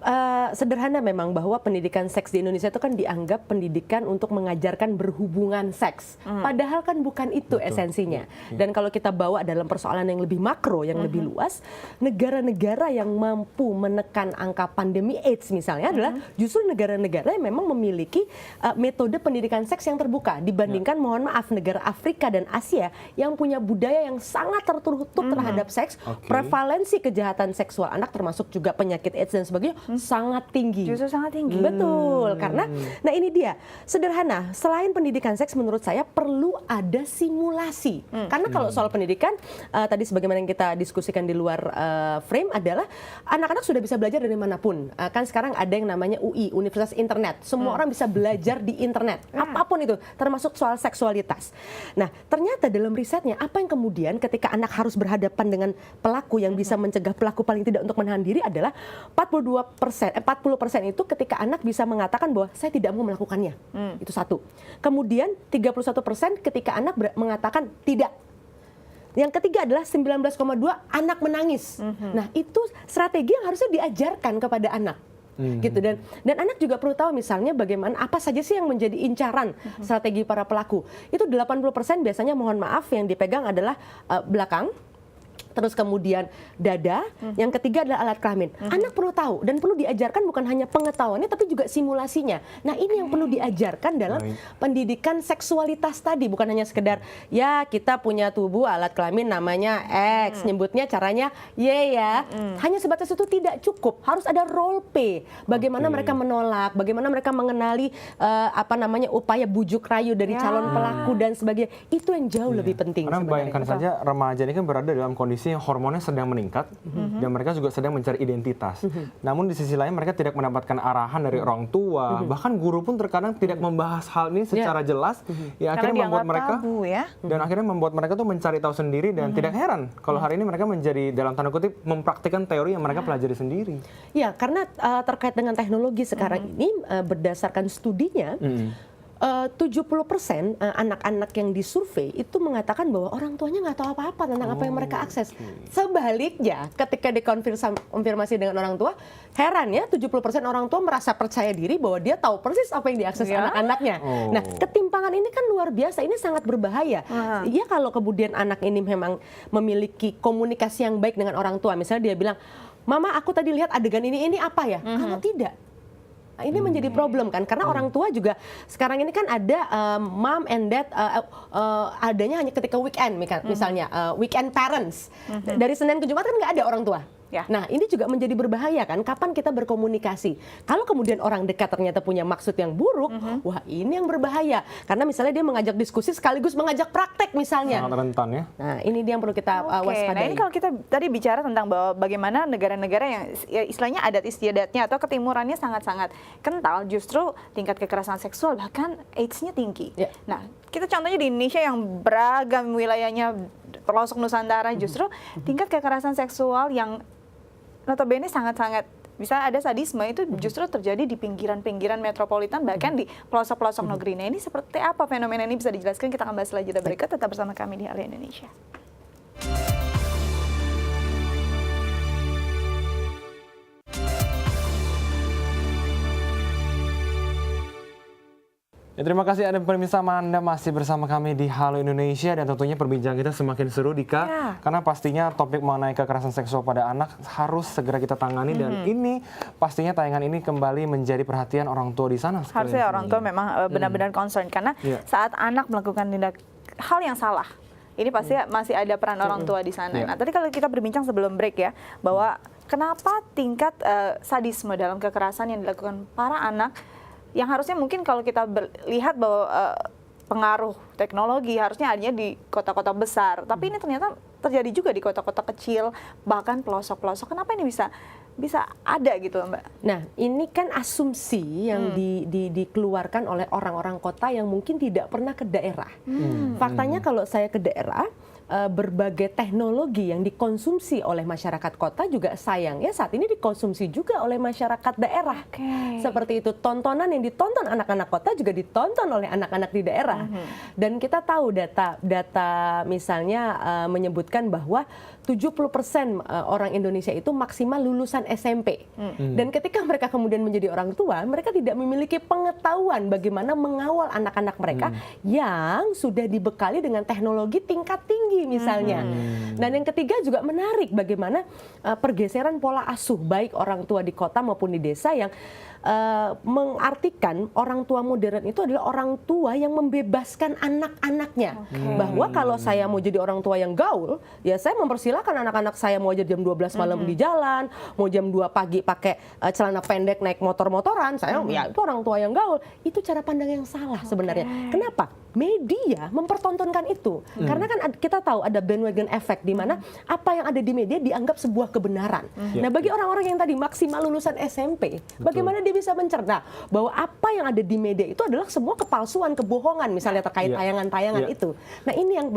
sederhana memang bahwa pendidikan seks di Indonesia itu kan dianggap pendidikan untuk mengajarkan berhubungan seks. Padahal kan bukan itu esensinya. Dan kalau kita bawa dalam persoalan yang lebih makro, yang lebih luas, negara-negara yang mampu menekan angka pandemi AIDS misalnya adalah justru negara-negara yang memang memiliki metode pendidikan seks yang terbuka dibandingkan mohon maaf negara Afrika dan Asia yang punya budaya yang sangat tertutup terhadap seks, prevalensi kejahatan seksual anak termasuk juga penyakit AIDS dan sebagainya sangat tinggi. Justru sangat tinggi. Betul, karena nah ini dia sederhana, selain pendidikan seks menurut saya perlu ada simulasi. Karena kalau soal pendidikan tadi sebagaimana yang kita diskusikan di luar frame adalah anak-anak sudah bisa belajar dari manapun. Kan sekarang ada yang namanya UI, Universitas Internet. Semua orang bisa belajar di internet, apapun itu, termasuk soal seksualitas. Nah, ternyata dalam risetnya, apa yang kemudian ketika anak harus berhadapan dengan pelaku yang bisa mencegah pelaku paling tidak untuk menahan diri adalah 40% itu ketika anak bisa mengatakan bahwa saya tidak mau melakukannya. Itu satu. Kemudian 31% ketika anak mengatakan tidak. Yang ketiga adalah 19,2 anak menangis. Nah, itu strategi yang harusnya diajarkan kepada anak. Gitu dan anak juga perlu tahu misalnya bagaimana apa saja sih yang menjadi incaran strategi para pelaku. Itu 80% biasanya mohon maaf yang dipegang adalah belakang, terus kemudian dada, yang ketiga adalah alat kelamin. Anak perlu tahu dan perlu diajarkan bukan hanya pengetahuannya tapi juga simulasinya. Nah, ini yang perlu diajarkan dalam pendidikan seksualitas tadi, bukan hanya sekedar ya kita punya tubuh alat kelamin namanya X, nyebutnya caranya Y ya. Hanya sebatas itu tidak cukup, harus ada role play. Bagaimana mereka menolak, bagaimana mereka mengenali upaya bujuk rayu dari calon pelaku dan sebagainya. Itu yang jauh lebih penting. Karena bayangkan saja remaja ini kan berada dalam kondisi yang hormonnya sedang meningkat dan mereka juga sedang mencari identitas. Namun di sisi lain mereka tidak mendapatkan arahan dari orang tua, bahkan guru pun terkadang tidak membahas hal ini secara jelas. Ya akhirnya membuat mereka dan akhirnya membuat mereka tuh mencari tahu sendiri dan tidak heran kalau hari ini mereka menjadi dalam tanda kutip mempraktikkan teori yang mereka pelajari sendiri. Ya, karena terkait dengan teknologi sekarang ini berdasarkan studinya 70% anak-anak yang disurvei itu mengatakan bahwa orang tuanya nggak tahu apa-apa tentang apa yang mereka akses. Sebaliknya, ketika dikonfirmasi dengan orang tua, heran ya 70% orang tua merasa percaya diri bahwa dia tahu persis apa yang diakses anak-anaknya. Nah, ketimpangan ini kan luar biasa, ini sangat berbahaya. Ya kalau kemudian anak ini memang memiliki komunikasi yang baik dengan orang tua, misalnya dia bilang, "Mama, aku tadi lihat adegan ini apa ya?" Kalau tidak, ini menjadi problem kan, karena orang tua juga sekarang ini kan ada mom and dad adanya hanya ketika weekend misalnya weekend parents dari Senin ke Jumat kan nggak ada orang tua. Nah, ini juga menjadi berbahaya kan, kapan kita berkomunikasi. Kalau kemudian orang dekat ternyata punya maksud yang buruk, wah ini yang berbahaya. Karena misalnya dia mengajak diskusi sekaligus mengajak praktek misalnya. Sangat rentan ya. Nah, ini dia yang perlu kita waspadai. Nah, ini kalau kita tadi bicara tentang bahwa bagaimana negara-negara yang ya, istilahnya adat istiadatnya atau ketimurannya sangat-sangat kental, justru tingkat kekerasan seksual bahkan AIDS-nya tinggi. Nah, kita contohnya di Indonesia yang beragam wilayahnya pelosok Nusantara, justru tingkat kekerasan seksual yang notabene sangat-sangat bisa ada sadisme itu justru terjadi di pinggiran-pinggiran metropolitan bahkan di pelosok-pelosok negeri. Nah, ini seperti apa fenomena ini bisa dijelaskan? Kita akan bahas setelah jeda berikut. Tetap bersama kami di Halo Indonesia. Ya, terima kasih Anda pemirsa, Anda masih bersama kami di Halo Indonesia dan tentunya perbincangan kita semakin seru Dika, karena pastinya topik mengenai kekerasan seksual pada anak harus segera kita tangani dan ini pastinya tayangan ini kembali menjadi perhatian orang tua di sana. Harusnya orang tua memang benar-benar concern karena saat anak melakukan tindak hal yang salah, ini pasti masih ada peran orang tua di sana. Nah, tadi kalau kita berbincang sebelum break ya, bahwa kenapa tingkat sadisme dalam kekerasan yang dilakukan para anak yang harusnya mungkin kalau kita lihat bahwa pengaruh teknologi harusnya adanya di kota-kota besar, tapi ini ternyata terjadi juga di kota-kota kecil, bahkan pelosok-pelosok. Kenapa ini bisa bisa ada gitu Mbak. Nah, ini kan asumsi yang dikeluarkan oleh orang-orang kota yang mungkin tidak pernah ke daerah. Faktanya kalau saya ke daerah, berbagai teknologi yang dikonsumsi oleh masyarakat kota juga sayangnya saat ini dikonsumsi juga oleh masyarakat daerah. Seperti itu, tontonan yang ditonton anak-anak kota juga ditonton oleh anak-anak di daerah. Dan kita tahu data misalnya menyebutkan bahwa 70% orang Indonesia itu maksimal lulusan SMP. Dan ketika mereka kemudian menjadi orang tua, mereka tidak memiliki pengetahuan bagaimana mengawal anak-anak mereka yang sudah dibekali dengan teknologi tingkat tinggi misalnya. Dan yang ketiga juga menarik bagaimana pergeseran pola asuh baik orang tua di kota maupun di desa yang mengartikan orang tua modern itu adalah orang tua yang membebaskan anak-anaknya. Bahwa kalau saya mau jadi orang tua yang gaul, ya saya mempersilahkan anak-anak saya mau jadi jam 12 malam di jalan, mau jam 2 pagi pakai celana pendek naik motor-motoran, saya ya itu orang tua yang gaul. Itu cara pandang yang salah sebenarnya. Kenapa? Media mempertontonkan itu. Karena kan kita tahu ada bandwagon effect di mana apa yang ada di media dianggap sebuah kebenaran. Nah, bagi orang-orang yang tadi maksimal lulusan SMP, bagaimana dia bisa mencerna bahwa apa yang ada di media itu adalah semua kepalsuan, kebohongan misalnya terkait tayangan-tayangan itu. Nah, ini yang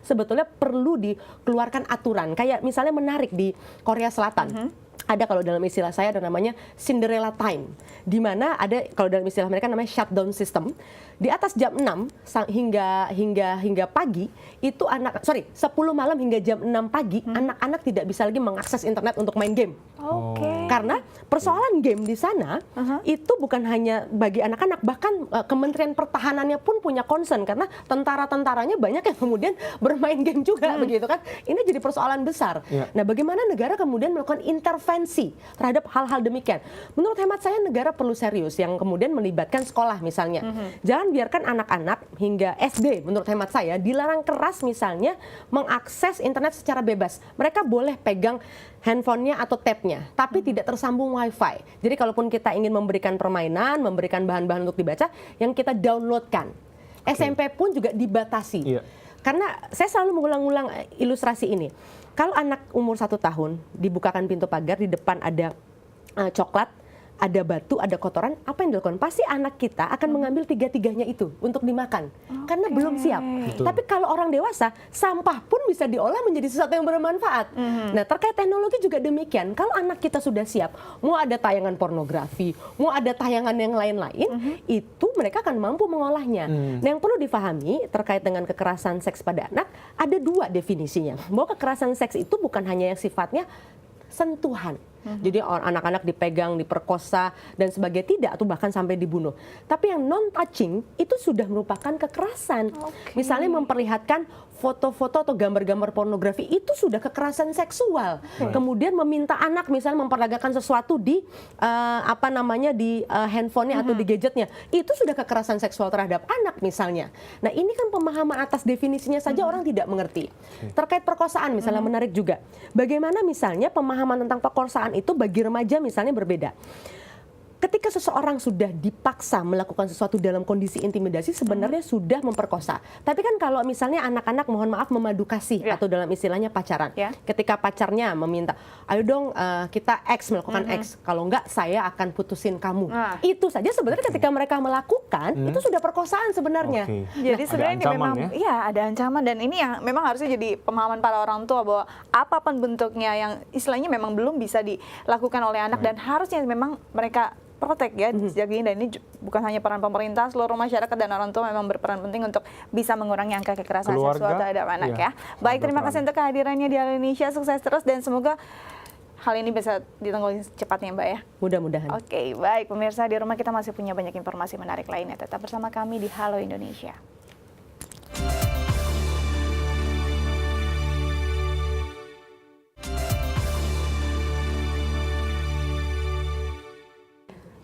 sebetulnya perlu dikeluarkan aturan. Kayak misalnya menarik di Korea Selatan. Ada kalau dalam istilah saya ada namanya Cinderella time, di mana ada kalau dalam istilah mereka namanya shutdown system. Di atas jam 6 hingga pagi itu 10 malam hingga jam 6 pagi anak-anak tidak bisa lagi mengakses internet untuk main game. Karena persoalan game di sana itu bukan hanya bagi anak-anak, bahkan Kementerian Pertahanannya pun punya concern karena tentara-tentaranya banyak yang kemudian bermain game juga begitu kan. Ini jadi persoalan besar. Nah, bagaimana negara kemudian melakukan intervensi terhadap hal-hal demikian? Menurut hemat saya negara perlu serius yang kemudian melibatkan sekolah misalnya. Jangan biarkan anak-anak hingga SD menurut hemat saya dilarang keras misalnya mengakses internet secara bebas. Mereka boleh pegang handphonenya atau tabnya, tapi tidak tersambung wifi. Jadi kalaupun kita ingin memberikan permainan, memberikan bahan-bahan untuk dibaca, yang kita downloadkan. SMP pun juga dibatasi. Karena saya selalu mengulang-ulang ilustrasi ini. Kalau anak umur 1 tahun dibukakan pintu pagar, di depan ada coklat, ada batu, ada kotoran, apa yang dilakukan? Pasti anak kita akan mengambil tiga-tiganya itu untuk dimakan. Karena belum siap. Tapi kalau orang dewasa, sampah pun bisa diolah menjadi sesuatu yang bermanfaat. Nah, terkait teknologi juga demikian. Kalau anak kita sudah siap, mau ada tayangan pornografi, mau ada tayangan yang lain-lain, itu mereka akan mampu mengolahnya. Nah, yang perlu difahami terkait dengan kekerasan seks pada anak, ada 2 definisinya. Bahwa kekerasan seks itu bukan hanya yang sifatnya sentuhan. Jadi anak-anak dipegang, diperkosa dan sebagainya tidak, atau bahkan sampai dibunuh. Tapi yang non-touching itu sudah merupakan kekerasan. Misalnya memperlihatkan foto-foto atau gambar-gambar pornografi itu sudah kekerasan seksual. Kemudian meminta anak misalnya memperagakan sesuatu di di handphonenya atau di gadgetnya, itu sudah kekerasan seksual terhadap anak misalnya. Nah, ini kan pemahaman atas definisinya saja orang tidak mengerti. Terkait perkosaan misalnya menarik juga. Bagaimana misalnya pemahaman tentang perkosaan itu bagi remaja misalnya berbeda. Ketika seseorang sudah dipaksa melakukan sesuatu dalam kondisi intimidasi, sebenarnya sudah memperkosa. Tapi kan kalau misalnya anak-anak mohon maaf memadu kasih atau dalam istilahnya pacaran. Ketika pacarnya meminta, ayo dong kita X melakukan X, kalau enggak saya akan putusin kamu. Itu saja sebenarnya ketika mereka melakukan, itu sudah perkosaan sebenarnya. Jadi sebenarnya ini memang ada ancaman, dan ini yang memang harusnya jadi pemahaman para orang tua bahwa apapun bentuknya yang istilahnya memang belum bisa dilakukan oleh anak dan harusnya memang mereka protek ya sejak dini, dan ini bukan hanya peran pemerintah, seluruh masyarakat dan orang tua memang berperan penting untuk bisa mengurangi angka kekerasan seksual terhadap anak ya. Baik, terima kasih untuk kehadirannya di Halo Indonesia, sukses terus dan semoga hal ini bisa ditanggulangi cepatnya Mbak ya. Mudah-mudahan. Oke, baik pemirsa di rumah, kita masih punya banyak informasi menarik lainnya. Tetap bersama kami di Halo Indonesia.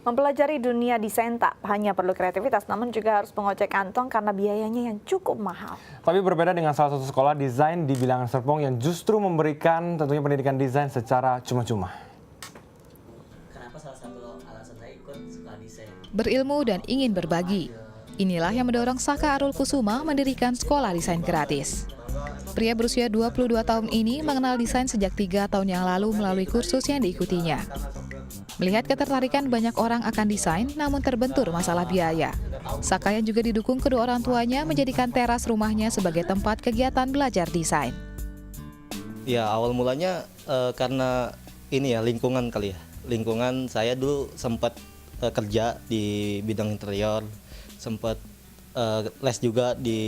Mempelajari dunia desain tak hanya perlu kreativitas, namun juga harus mengocek kantong karena biayanya yang cukup mahal. Tapi berbeda dengan salah satu sekolah desain di Bilangan Serpong yang justru memberikan tentunya pendidikan desain secara cuma-cuma. Kenapa salah satu alasan saya ikut sekolah desain? Berilmu dan ingin berbagi. Inilah yang mendorong Saka Arul Kusuma mendirikan sekolah desain gratis. Pria berusia 22 tahun ini mengenal desain sejak 3 tahun yang lalu melalui kursus yang diikutinya. Melihat ketertarikan banyak orang akan desain, namun terbentur masalah biaya. Saka yang juga didukung kedua orang tuanya menjadikan teras rumahnya sebagai tempat kegiatan belajar desain. Ya, awal mulanya karena ini ya, lingkungan kali ya. Lingkungan saya dulu sempat kerja di bidang interior, sempat les juga di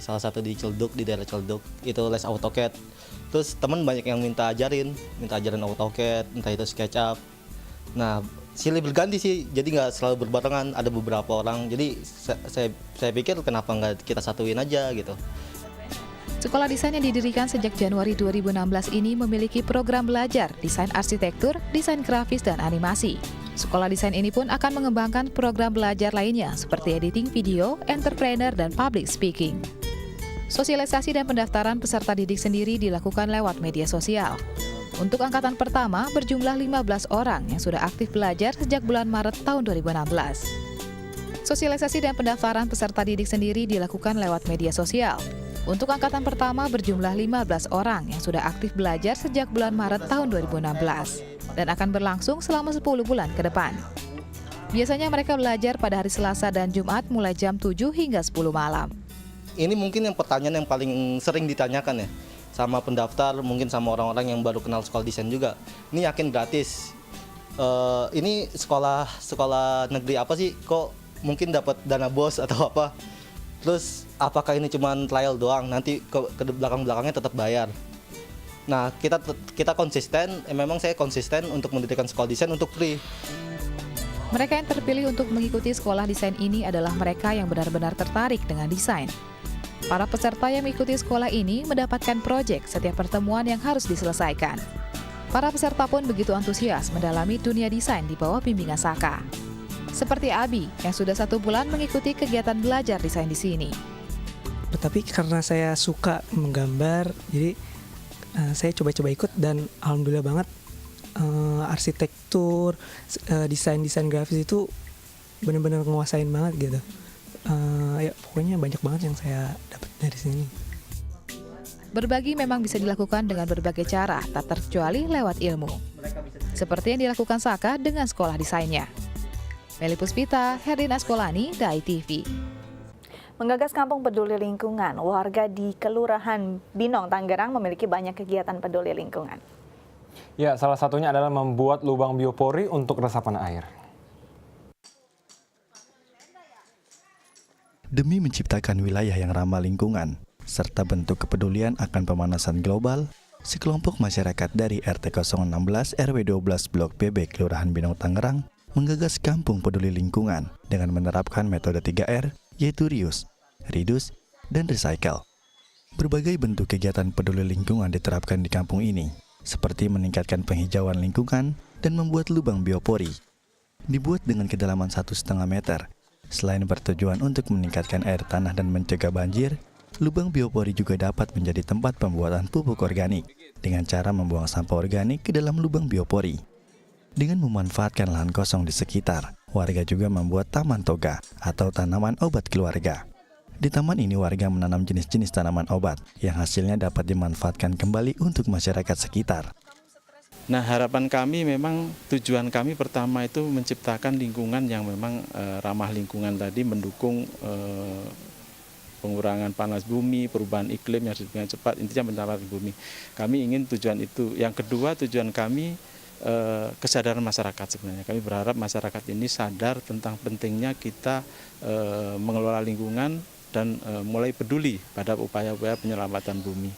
salah satu di Ciledug, di daerah Ciledug, itu les AutoCAD. Terus teman banyak yang minta ajarin AutoCAD, entah itu SketchUp. Nah, silih berganti sih, jadi nggak selalu berbarengan, ada beberapa orang. Jadi saya pikir kenapa nggak kita satuin aja gitu. Sekolah desain yang didirikan sejak Januari 2016 ini memiliki program belajar desain arsitektur, desain grafis, dan animasi. Sekolah desain ini pun akan mengembangkan program belajar lainnya seperti editing video, entrepreneur, dan public speaking. Sosialisasi dan pendaftaran peserta didik sendiri dilakukan lewat media sosial. Untuk angkatan pertama berjumlah 15 orang yang sudah aktif belajar sejak bulan Maret tahun 2016. Sosialisasi dan pendaftaran peserta didik sendiri dilakukan lewat media sosial. Untuk angkatan pertama berjumlah 15 orang yang sudah aktif belajar sejak bulan Maret tahun 2016 dan akan berlangsung selama 10 bulan ke depan. Biasanya mereka belajar pada hari Selasa dan Jumat mulai jam 7 hingga 10 malam. Ini mungkin yang pertanyaan yang paling sering ditanyakan ya, sama pendaftar, mungkin sama orang-orang yang baru kenal sekolah desain juga. Ini yakin gratis? Ini sekolah negeri apa sih? Kok mungkin dapat dana BOS atau apa? Terus apakah ini cuma trial doang, nanti ke belakang-belakangnya tetap bayar? Nah, kita konsisten, memang saya konsisten untuk mendirikan sekolah desain untuk free. Mereka yang terpilih untuk mengikuti sekolah desain ini adalah mereka yang benar-benar tertarik dengan desain. Para peserta yang mengikuti sekolah ini mendapatkan proyek setiap pertemuan yang harus diselesaikan. Para peserta pun begitu antusias mendalami dunia desain di bawah bimbingan Saka. Seperti Abi yang sudah 1 bulan mengikuti kegiatan belajar desain di sini. Tapi karena saya suka menggambar, jadi saya coba-coba ikut dan alhamdulillah banget arsitektur, desain grafis itu benar-benar nguasain banget gitu. Ya pokoknya banyak banget yang saya dapat dari sini. Berbagi memang bisa dilakukan dengan berbagai cara, tak terkecuali lewat ilmu. Seperti yang dilakukan Saka dengan sekolah desainnya. Meli Puspita, Herdina Askolani, Dai TV. Menggagas kampung peduli lingkungan, warga di Kelurahan Binong, Tangerang memiliki banyak kegiatan peduli lingkungan. Ya, salah satunya adalah membuat lubang biopori untuk resapan air. Demi menciptakan wilayah yang ramah lingkungan, serta bentuk kepedulian akan pemanasan global, sekelompok masyarakat dari RT 016 RW 12 Blok BB Kelurahan Binong, Tangerang menggagas kampung peduli lingkungan dengan menerapkan metode 3R, yaitu reuse, reduce, dan recycle. Berbagai bentuk kegiatan peduli lingkungan diterapkan di kampung ini, seperti meningkatkan penghijauan lingkungan dan membuat lubang biopori. Dibuat dengan kedalaman 1,5 meter. Selain bertujuan untuk meningkatkan air tanah dan mencegah banjir, lubang biopori juga dapat menjadi tempat pembuatan pupuk organik dengan cara membuang sampah organik ke dalam lubang biopori. Dengan memanfaatkan lahan kosong di sekitar, warga juga membuat taman toga atau tanaman obat keluarga. Di taman ini warga menanam jenis-jenis tanaman obat yang hasilnya dapat dimanfaatkan kembali untuk masyarakat sekitar. Nah, harapan kami memang tujuan kami pertama itu menciptakan lingkungan yang memang ramah lingkungan tadi, mendukung pengurangan panas bumi, perubahan iklim yang sedemikian cepat, intinya menyelamatkan bumi. Kami ingin tujuan itu. Yang kedua, tujuan kami kesadaran masyarakat sebenarnya. Kami berharap masyarakat ini sadar tentang pentingnya kita mengelola lingkungan dan mulai peduli pada upaya-upaya penyelamatan bumi.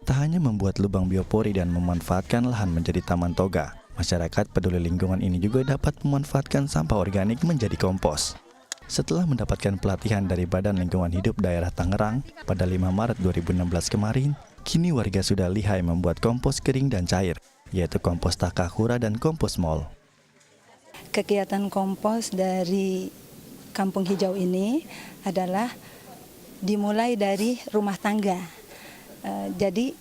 Tak hanya membuat lubang biopori dan memanfaatkan lahan menjadi taman toga, masyarakat peduli lingkungan ini juga dapat memanfaatkan sampah organik menjadi kompos. Setelah mendapatkan pelatihan dari Badan Lingkungan Hidup Daerah Tangerang pada 5 Maret 2016 kemarin, kini warga sudah lihai membuat kompos kering dan cair, yaitu kompos Takakura dan kompos mol. Kegiatan kompos dari Kampung Hijau ini adalah dimulai dari rumah tangga. Jadi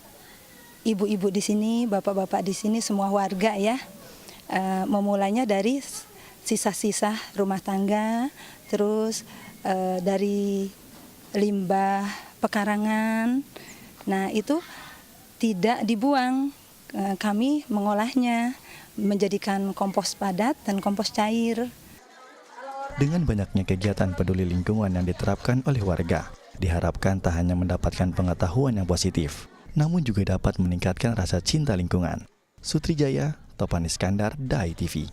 ibu-ibu di sini, bapak-bapak di sini, semua warga ya, memulainya dari sisa-sisa rumah tangga, terus dari limbah pekarangan. Nah, itu tidak dibuang. Kami mengolahnya menjadikan kompos padat dan kompos cair. Dengan banyaknya kegiatan peduli lingkungan yang diterapkan oleh warga, diharapkan tak hanya mendapatkan pengetahuan yang positif, namun juga dapat meningkatkan rasa cinta lingkungan. Sutrijaya, Topan Iskandar, DAI TV.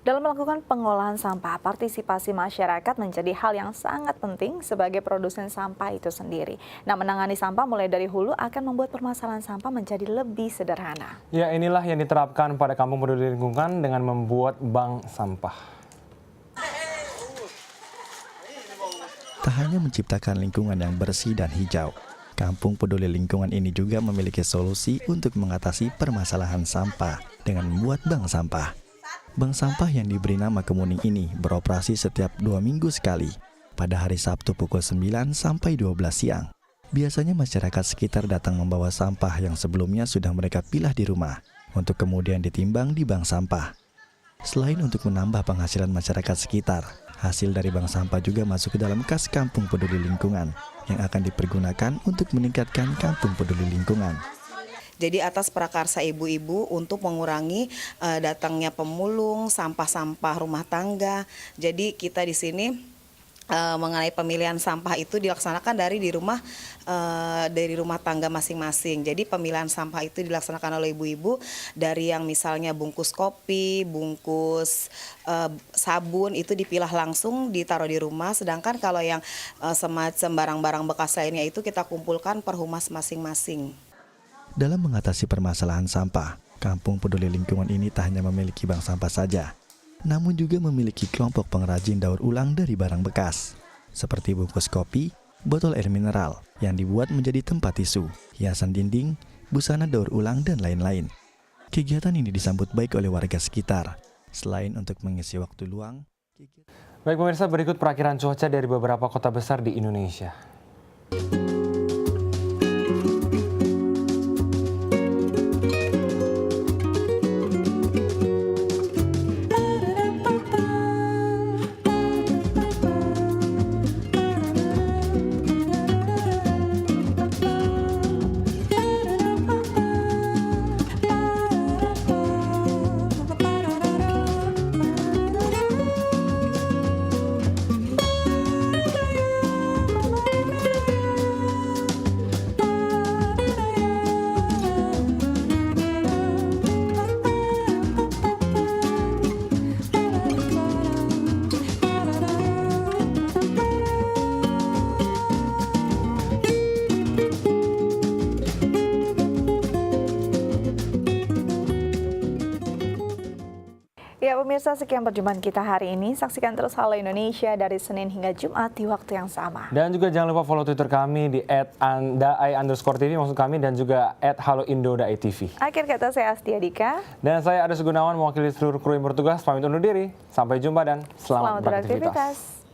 Dalam melakukan pengolahan sampah, partisipasi masyarakat menjadi hal yang sangat penting sebagai produsen sampah itu sendiri. Nah, menangani sampah mulai dari hulu akan membuat permasalahan sampah menjadi lebih sederhana. Ya, inilah yang diterapkan pada Kampung Peduli Lingkungan dengan membuat bank sampah. Tak hanya menciptakan lingkungan yang bersih dan hijau, Kampung Peduli Lingkungan ini juga memiliki solusi untuk mengatasi permasalahan sampah dengan membuat bank sampah. Bank sampah yang diberi nama Kemuning ini beroperasi setiap 2 minggu sekali, pada hari Sabtu pukul 9 sampai 12 siang. Biasanya masyarakat sekitar datang membawa sampah yang sebelumnya sudah mereka pilah di rumah, untuk kemudian ditimbang di bank sampah. Selain untuk menambah penghasilan masyarakat sekitar, hasil dari bank sampah juga masuk ke dalam kas Kampung Peduli Lingkungan, yang akan dipergunakan untuk meningkatkan Kampung Peduli Lingkungan. Jadi atas prakarsa ibu-ibu untuk mengurangi datangnya pemulung, sampah-sampah rumah tangga. Jadi kita di sini mengenai pemilihan sampah itu dilaksanakan dari rumah tangga masing-masing. Jadi pemilihan sampah itu dilaksanakan oleh ibu-ibu dari yang misalnya bungkus kopi, bungkus sabun itu dipilah langsung ditaruh di rumah. Sedangkan kalau yang semacam barang-barang bekas lainnya itu kita kumpulkan per humas masing-masing. Dalam mengatasi permasalahan sampah, Kampung Peduli Lingkungan ini tak hanya memiliki bank sampah saja, namun juga memiliki kelompok pengrajin daur ulang dari barang bekas, seperti bungkus kopi, botol air mineral yang dibuat menjadi tempat tisu, hiasan dinding, busana daur ulang, dan lain-lain. Kegiatan ini disambut baik oleh warga sekitar. Selain untuk mengisi waktu luang, Baik pemirsa, berikut perakiran cuaca dari beberapa kota besar di Indonesia. Ya pemirsa, sekian perjumpaan kita hari ini. Saksikan terus Halo Indonesia dari Senin hingga Jumat di waktu yang sama. Dan juga jangan lupa follow Twitter kami di @dai_tv maksud kami, dan juga @haloindo_dai_tv. Akhir kata, saya Astia Dika. Dan saya Ades Gunawan mewakili seluruh kru yang bertugas. Pamit undur diri. Sampai jumpa dan selamat beraktivitas.